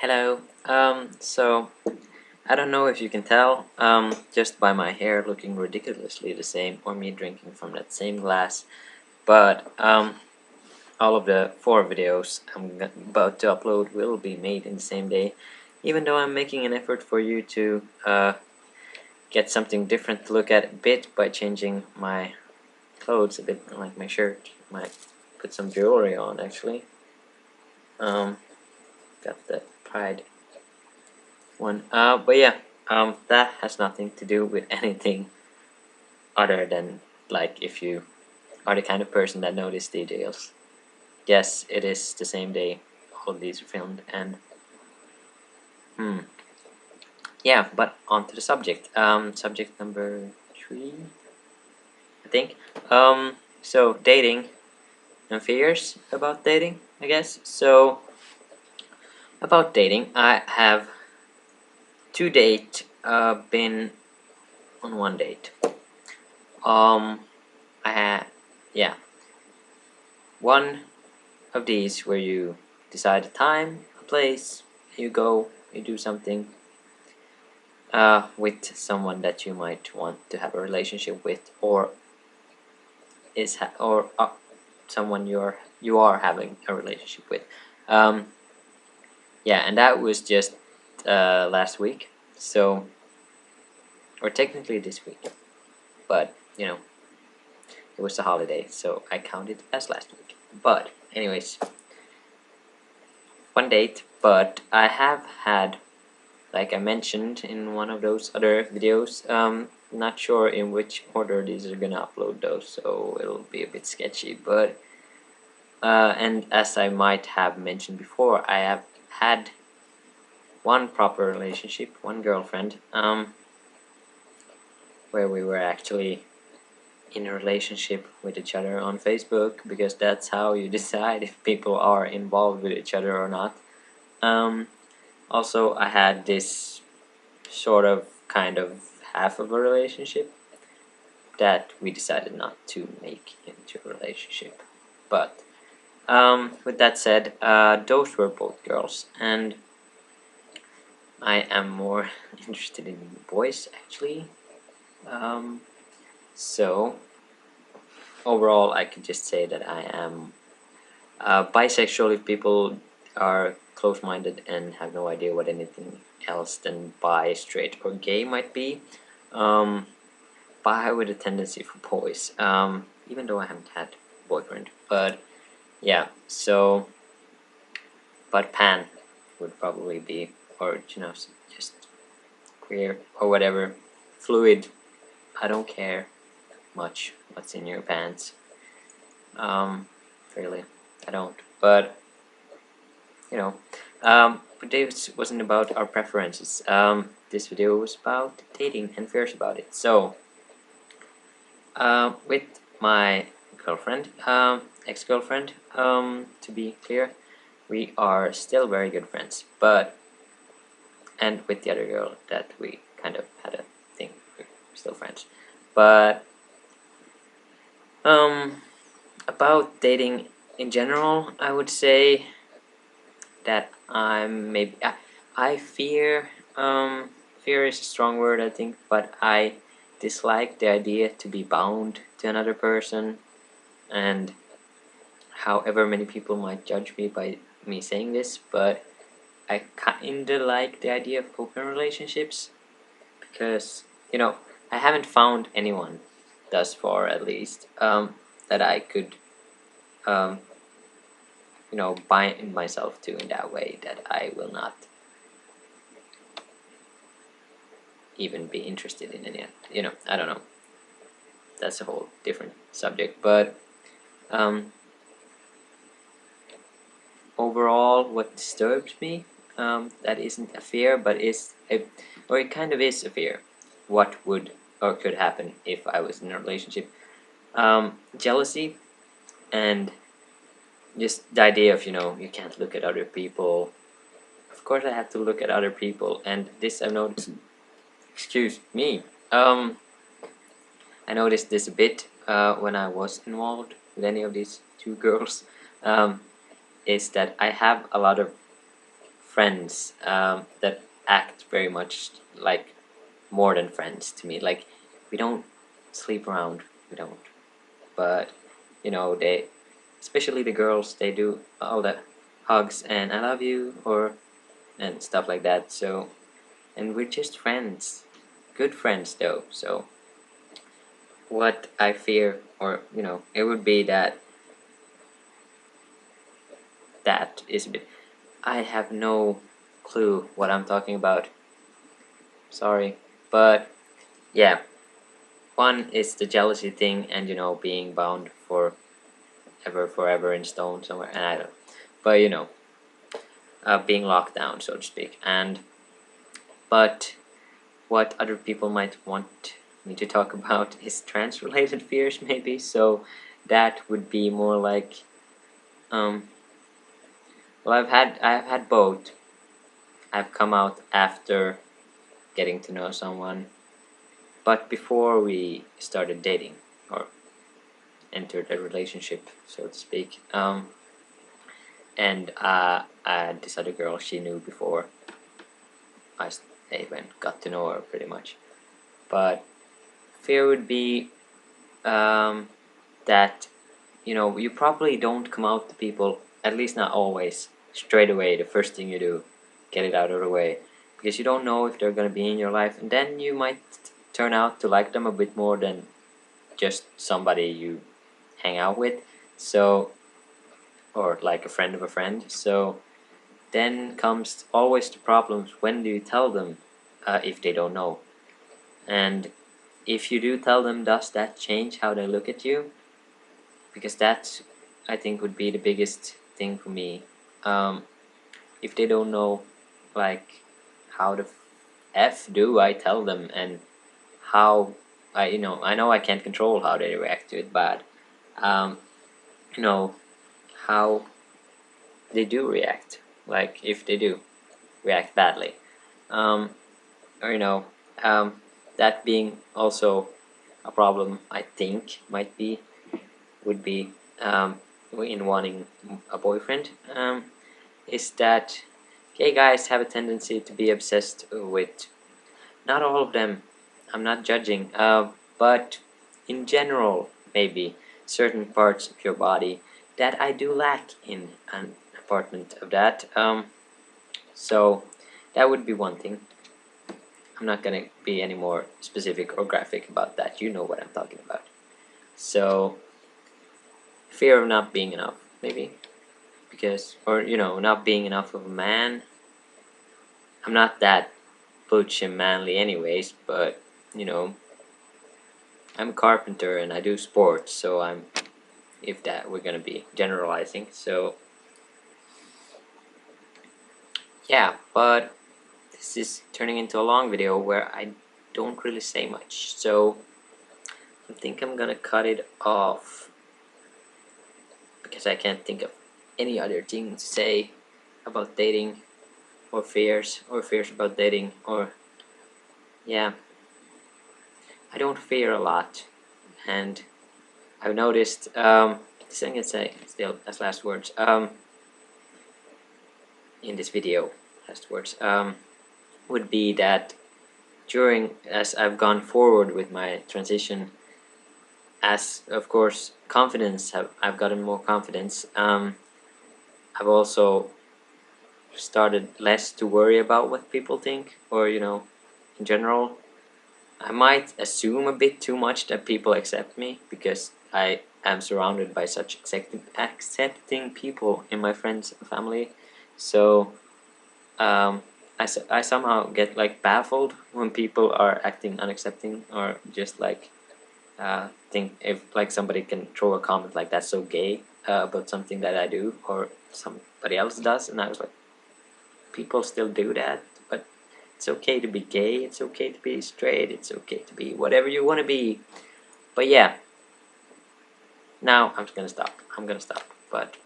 Hello. So I don't know if you can tell, just by my hair looking ridiculously the same, or me drinking from that same glass, but all of the 4 videos I'm about to upload will be made in the same day, even though I'm making an effort for you to get something different to look at a bit by changing my clothes a bit, like my shirt. Might put some jewelry on actually. Got the Pride one. But yeah, that has nothing to do with anything other than like if you are the kind of person that notice details. Yes, it is the same day all of these are filmed, and yeah. But on to the subject. Subject number 3, I think. So dating and fears about dating, I guess. So about dating, I have to date been on one date. I had, yeah, one of these where you decide a time, a place, you go, you do something with someone that you might want to have a relationship with, or someone you are having a relationship with. Yeah, and that was just last week. So, or technically this week, but you know, it was a holiday, so I count it as last week. But anyways, one date. But I have had, like I mentioned in one of those other videos, not sure in which order these are gonna upload though, so it'll be a bit sketchy. But and as I might have mentioned before, I have had one proper relationship, one girlfriend, where we were actually in a relationship with each other on Facebook, because that's how you decide if people are involved with each other or not. Also, I had this sort of kind of half of a relationship that we decided not to make into a relationship. But with that said, those were both girls, and I am more interested in boys actually. So overall, I could just say that I am bisexual if people are close-minded and have no idea what anything else than bi, straight, or gay might be. Bi with a tendency for boys, even though I haven't had a boyfriend. But yeah, so, but pan would probably be, or just queer or whatever, fluid. I don't care much what's in your pants. Really, I don't. But but this wasn't about our preferences. This video was about dating and fears about it. So, with my girlfriend, ex-girlfriend, to be clear, we are still very good friends. But, and with the other girl that we kind of had a thing, we're still friends. But, about dating in general, I would say that I fear, fear is a strong word, I think, but I dislike the idea to be bound to another person, and however many people might judge me by me saying this, but I kinda like the idea of open relationships, because I haven't found anyone thus far, at least, that I could bind myself to in that way, that I will not even be interested in any. I don't know. That's a whole different subject. But overall, what disturbs me, that isn't a fear, but or it kind of is a fear. What would or could happen if I was in a relationship? Jealousy, and just the idea of you can't look at other people. Of course, I have to look at other people, and this I've noticed. Excuse me. I noticed this a bit when I was involved with any of these 2 girls. Is that I have a lot of friends that act very much like more than friends to me. Like, we don't sleep around, we don't. But you know, they, especially the girls, they do all the hugs and I love you or and stuff like that. So, and we're just friends, good friends though. So what I fear, or you know, it would be that that is a bit. I have no clue what I'm talking about. Sorry, but yeah, one is the jealousy thing, and you know, being bound for ever, forever in stone somewhere, and I don't. But you know, being locked down, so to speak, and but what other people might want me to talk about is trans-related fears, maybe. So that would be more like, um, well, I've had both. I've come out after getting to know someone, but before we started dating or entered a relationship, so to speak. And this other girl, she knew before I even got to know her, pretty much. But fear would be that, you know, you probably don't come out to people, at least not always, straight away. The first thing you do, get it out of the way, because you don't know if they're going to be in your life, and then you might turn out to like them a bit more than just somebody you hang out with. So, or like a friend of a friend. So then comes always the problems. When do you tell them if they don't know? And if you do tell them, does that change how they look at you? Because that, I think, would be the biggest thing for me. If they don't know, like, how the f do I tell them, and how I know I can't control how they react to it, but you know, how they do react, like if they do react badly, or you know, that being also a problem, I think would be in wanting a boyfriend, is that gay guys have a tendency to be obsessed with, not all of them, I'm not judging, but in general, maybe certain parts of your body that I do lack in an apartment of that. So that would be one thing. I'm not gonna be any more specific or graphic about that. You know what I'm talking about. So fear of not being enough, maybe, because, or you know, not being enough of a man. I'm not that butch and manly, anyways, but you know, I'm a carpenter and I do sports, so I'm, if that we're gonna be generalizing. So yeah, but this is turning into a long video where I don't really say much, so I think I'm gonna cut it off because I can't think of any other thing to say about dating, or fears about dating, or yeah, I don't fear a lot, and I've noticed, this I can say still as last words, in this video, last words, would be that during, as I've gone forward with my transition, as of course I've gotten more confidence, I've also started less to worry about what people think, or you know, in general. I might assume a bit too much that people accept me because I am surrounded by such accepting people in my friends and family. So I somehow get like baffled when people are acting unaccepting, or just like think if like somebody can throw a comment like that's so gay about something that I do or somebody else does, and I was like, people still do that, but it's okay to be gay, it's okay to be straight, it's okay to be whatever you want to be. But yeah, now I'm gonna stop. But